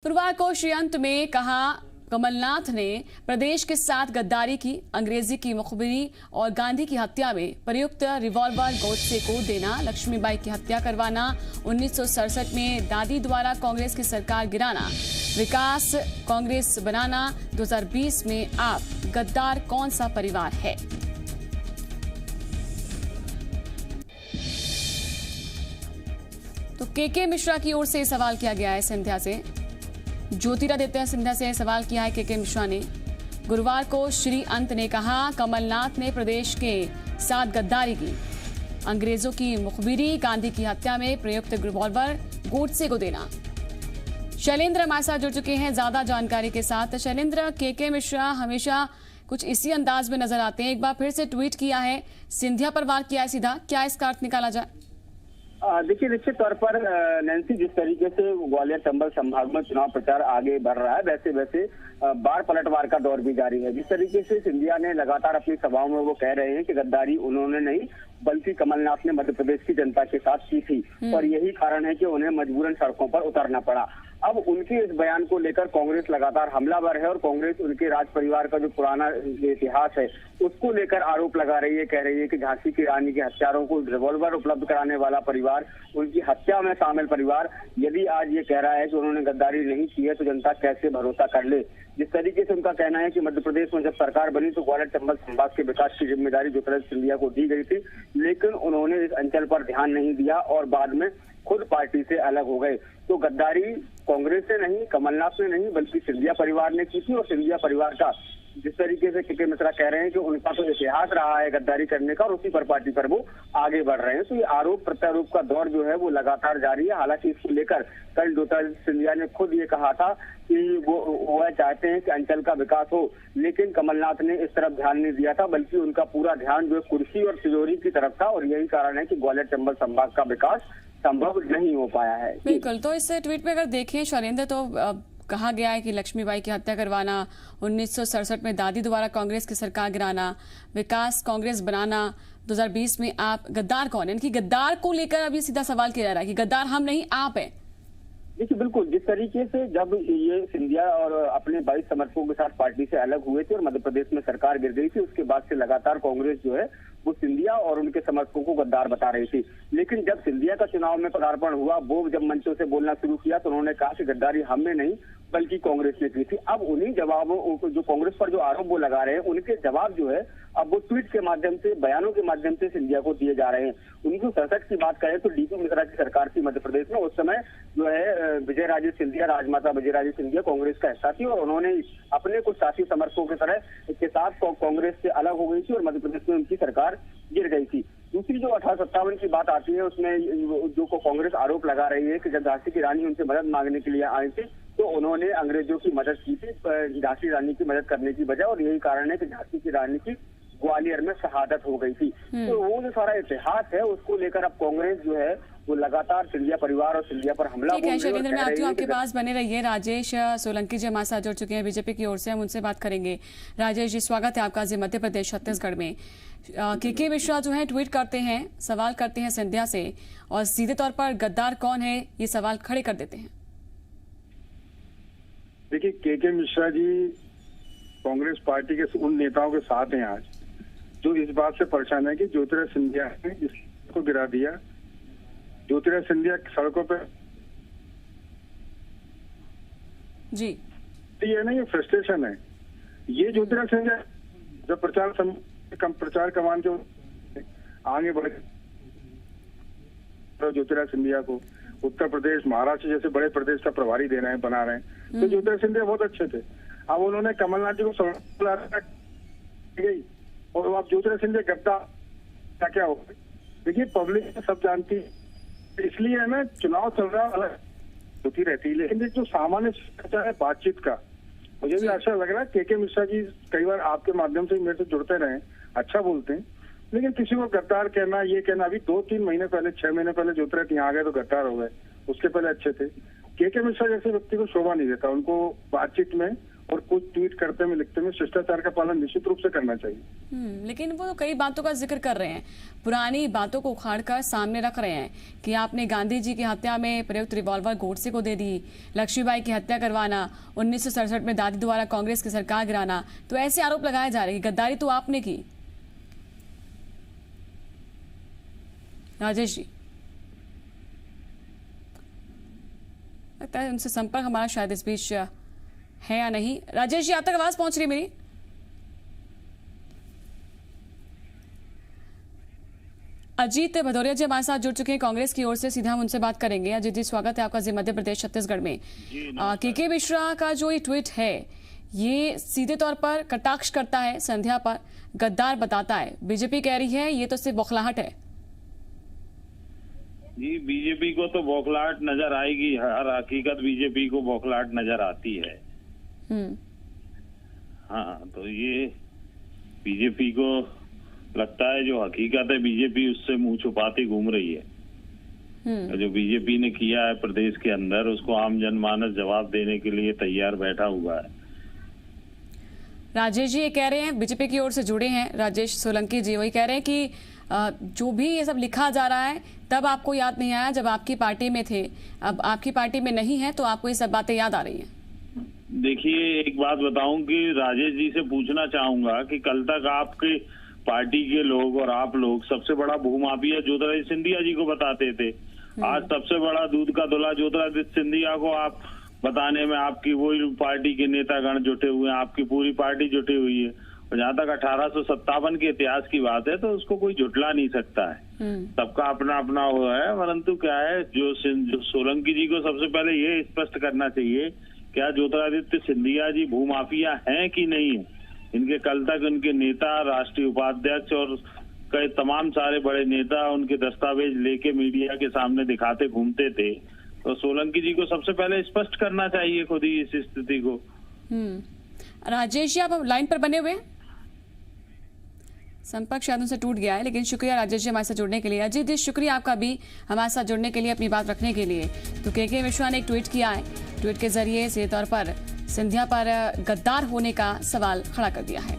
गुरुवार को श्रीअंत में कहा कमलनाथ ने प्रदेश के साथ गद्दारी की, अंग्रेजी की मुखबिरी और गांधी की हत्या में प्रयुक्त रिवॉल्वर गोडसे को देना, लक्ष्मीबाई की हत्या करवाना, 1967 में दादी द्वारा कांग्रेस की सरकार गिराना, विकास कांग्रेस बनाना, 2020 में आप, गद्दार कौन सा परिवार है। तो के मिश्रा की ओर से सवाल किया गया है सिंधिया से। ज्योतिरादित्य सिंधिया से सवाल किया है के मिश्रा ने। गुरुवार को श्री अंत ने कहा कमलनाथ ने प्रदेश के साथ गद्दारी की, अंग्रेजों की मुखबिरी, गांधी की हत्या में प्रयुक्त रिवॉल्वर गोडसे को देना। शैलेंद्र हमारे साथ जुड़ चुके हैं ज्यादा जानकारी के साथ। शैलेंद्र, के मिश्रा हमेशा कुछ इसी अंदाज में नजर आते हैं, एक बार फिर से ट्वीट किया है, सिंधिया पर वार किया है सीधा, क्या इसका अर्थ निकाला जाए? देखिए, निश्चित तौर पर नैन्सी, जिस तरीके से ग्वालियर चंबल संभाग में चुनाव प्रचार आगे बढ़ रहा है, वैसे वैसे बार पलटवार का दौर भी जारी है। जिस तरीके से सिंधिया ने लगातार अपनी सभाओं में वो कह रहे हैं कि गद्दारी उन्होंने नहीं बल्कि कमलनाथ ने मध्य प्रदेश की जनता के साथ की थी और यही कारण है कि उन्हें मजबूरन सड़कों पर उतरना पड़ा। अब उनके इस बयान को लेकर कांग्रेस लगातार हमलावर है और कांग्रेस उनके राज परिवार का जो पुराना इतिहास है उसको लेकर आरोप लगा रही है, कह रही है कि झांसी की रानी के हत्यारों को रिवॉल्वर उपलब्ध कराने वाला परिवार, उनकी हत्या में शामिल परिवार यदि आज ये कह रहा है कि उन्होंने गद्दारी नहीं की है तो जनता कैसे भरोसा कर ले। जिस तरीके से उनका कहना है कि मध्य प्रदेश में जब सरकार बनी तो ग्वालियर चंबल संभाग के विकास की जिम्मेदारी ज्योतिरादित्य सिंधिया को दी गई थी, लेकिन उन्होंने इस अंचल पर ध्यान नहीं दिया और बाद में खुद पार्टी से अलग हो गए। तो गद्दारी कांग्रेस से नहीं, कमलनाथ ने नहीं बल्कि सिंधिया परिवार ने की थी और सिंधिया परिवार का जिस तरीके से के मिश्रा कह रहे हैं कि उनका तो इतिहास रहा है गद्दारी करने का और उसी पर पार्टी पर वो आगे बढ़ रहे हैं। तो ये आरोप प्रत्यारोप का दौर जो है वो लगातार जारी है। हालांकि इसको लेकर कल ज्योतिरादित्य सिंधिया ने खुद ये कहा था कि वो चाहते हैं कि अंचल का विकास हो, लेकिन कमलनाथ ने इस तरफ ध्यान नहीं दिया था बल्कि उनका पूरा ध्यान जो है कुर्सी और तिजोरी की तरफ था और यही कारण है कि ग्वालियर चंबल संभाग का विकास संभव नहीं हो पाया है। बिल्कुल, तो इस ट्वीट में अगर देखें शैलेंद्र, तो कहा गया है कि लक्ष्मीबाई की हत्या करवाना, 1967 में दादी द्वारा कांग्रेस की सरकार गिराना, विकास कांग्रेस बनाना, 2020 में आप, गद्दार कौन है? इनकी गद्दार को लेकर अभी सीधा सवाल किया जा रहा है कि गद्दार हम नहीं आप हैं। देखिए, बिल्कुल जिस तरीके से जब ये सिंधिया और अपने 22 समर्थकों के साथ पार्टी से अलग हुए थे और मध्य प्रदेश में सरकार गिर गई थी, उसके बाद से लगातार कांग्रेस जो है वो सिंधिया और उनके समर्थकों को गद्दार बता रही थी। लेकिन जब सिंधिया का चुनाव में पदार्पण हुआ, वो जब मंचों से बोलना शुरू किया तो उन्होंने कहा कि गद्दारी हमने नहीं बल्कि कांग्रेस ने की थी। अब उन्हीं जवाबों, जो कांग्रेस पर जो आरोप वो लगा रहे हैं, उनके जवाब जो है अब वो ट्वीट के माध्यम से, बयानों के माध्यम से सिंधिया को दिए जा रहे हैं। 1967 की बात करें तो डीपी मिश्रा की सरकार थी मध्य प्रदेश में, उस समय जो है विजय राजे सिंधिया, राजमाता विजय राजे सिंधिया कांग्रेस का हिस्सा थी और उन्होंने अपने कुछ साथी समर्थकों की तरह इसके साथ कांग्रेस से अलग हो गई थी और मध्य प्रदेश में उनकी सरकार गिर गई थी। दूसरी जो 1857 की बात आती है उसमें जो कांग्रेस आरोप लगा रही है कि जब झांसी की रानी उनसे मदद मांगने के लिए आई थी तो उन्होंने अंग्रेजों की मदद की थी झांसी रानी की मदद करने की बजाय, और यही कारण है कि झांसी की रानी की ग्वालियर में शहादत हो गई थी। तो वो जो सारा इतिहास है उसको लेकर अब कांग्रेस जो है वो लगातार सिंधिया परिवार और सिंधिया पर हमला ठीक है शैलेंद्र, मैं आती हूँ आपके पास, बने रहिए। राजेश सोलंकी जी हमारे साथ जुड़ चुके हैं बीजेपी की ओर से, हम उनसे बात करेंगे। राजेश जी, स्वागत है आपका जी मध्य प्रदेश छत्तीसगढ़ में। के मिश्रा जो है ट्वीट करते हैं, सवाल करते हैं सिंधिया से और सीधे तौर पर गद्दार कौन है ये सवाल खड़े कर देते हैं। देखिए, के मिश्रा जी कांग्रेस पार्टी के उन नेताओं के साथ हैं आज जो इस बात से परेशान है कि ज्योतिरादित्य सिंधिया ने इसको गिरा दिया। ज्योतिरादित्य सिंधिया सड़कों पे जी ये ना, ये फ्रस्ट्रेशन है। ये ज्योतिरादित्य सिंधिया जब प्रचार कमान के आगे बढ़ ज्योतिरादित्य सिंधिया को उत्तर प्रदेश, महाराष्ट्र जैसे बड़े प्रदेश का प्रभारी दे रहे हैं, बना रहे हैं, तो ज्योतिरादित्य सिंधिया बहुत अच्छे थे। अब उन्होंने कमलनाथ जी को गई और अब ज्योतिरादित्य सिंधिया गद्दार क्या होगा? देखिए, पब्लिक सब जानती है, इसलिए है ना, चुनाव चल रहा अलग होती रहती है, लेकिन जो सामान्य चर्चा है बातचीत का, मुझे भी अच्छा लग रहा है। के मिश्रा जी कई बार आपके माध्यम से मेरे से जुड़ते रहे, अच्छा बोलते हैं, लेकिन किसी को गद्दार कहना, ये कहना, अभी 2-3 महीने पहले, 6 महीने पहले ज्योतिरादित्य यहाँ आ गए तो गद्दार हो गए, उसके पहले अच्छे थे। के मिश्रा जैसे व्यक्ति को शोभा नहीं देता, उनको बातचीत में और कुछ ट्वीट करते में लिखते में शिष्टाचार का पालन निश्चित रूप से करना चाहिए। लेकिन वो कई बातों का जिक्र कर रहे हैं, पुरानी बातों को उखाड़कर सामने रख रहे हैं कि आपने गांधी जी की हत्या में प्रयुक्त रिवॉल्वर गोडसे को दे दी, लक्ष्मीबाई की हत्या करवाना, 1967 में दादी द्वारा कांग्रेस की सरकार गिराना, तो ऐसे आरोप लगाए जा रहे हैं। गद्दारी तो आपने की। राजेश जी, लगता है उनसे संपर्क हमारा शायद इस बीच है या नहीं। राजेश जी, आप तक आवाज पहुंच रही है मेरी? अजीत भदौरिया जी हमारे साथ जुड़ चुके हैं कांग्रेस की ओर से, सीधा हम उनसे बात करेंगे। अजीत जी, स्वागत है आपका जी मध्य प्रदेश छत्तीसगढ़ में। के मिश्रा का जो ये ट्वीट है, ये सीधे तौर पर कटाक्ष करता है संध्या पर, गद्दार बताता है। बीजेपी कह रही है ये तो सिर्फ बौखलाहट है। जी, बीजेपी को तो बौखलाहट नजर आएगी, हर हकीकत बीजेपी को बौखलाहट नजर आती है। हाँ, तो ये बीजेपी को लगता है जो हकीकत है बीजेपी उससे मुंह छुपाती घूम रही है। जो बीजेपी ने किया है प्रदेश के अंदर, उसको आम जनमानस जवाब देने के लिए तैयार बैठा हुआ है। राजेश जी ये कह रहे हैं, बीजेपी की ओर से जुड़े हैं राजेश सोलंकी जी, वही कह रहे हैं कि जो भी ये सब लिखा जा रहा है तब आपको याद नहीं आया जब आपकी पार्टी में थे, अब आपकी पार्टी में नहीं है तो आपको ये सब बातें याद आ रही हैं। देखिए, एक बात बताऊं कि राजेश जी से पूछना चाहूंगा कि कल तक आपके पार्टी के लोग और आप लोग सबसे बड़ा भूमाफिया ज्योतिरादित्य सिंधिया जी को बताते थे। आज सबसे बड़ा दूध का धुला ज्योतिरादित्य सिंधिया को आप बताने में आपकी वही पार्टी के नेतागण जुटे हुए हैं, आपकी पूरी पार्टी जुटी हुई है। और जहाँ तक 1857 के इतिहास की बात है तो उसको कोई जुटला नहीं सकता है, सबका अपना अपना हुआ है। परंतु क्या है, जो सोलंकी जी को सबसे पहले ये स्पष्ट करना चाहिए, क्या ज्योतिरादित्य सिंधिया जी भूमाफिया हैं कि नहीं है। इनके कल तक उनके नेता, राष्ट्रीय उपाध्यक्ष और कई तमाम सारे बड़े नेता उनके दस्तावेज लेके मीडिया के सामने दिखाते घूमते थे, तो सोलंकी जी को सबसे पहले स्पष्ट करना चाहिए खुद ही इस स्थिति को। राजेश जी, आप लाइन पर बने हुए हैं? संपर्क शायद उनसे टूट गया है, लेकिन शुक्रिया राजेश जी हमारे साथ जुड़ने के लिए। अजीत जी, शुक्रिया आपका भी हमारे साथ जुड़ने के लिए, अपनी बात रखने के लिए। तो के मिश्रा ने एक ट्वीट किया है, ट्वीट के जरिए सीधे तौर पर सिंधिया पर गद्दार होने का सवाल खड़ा कर दिया है।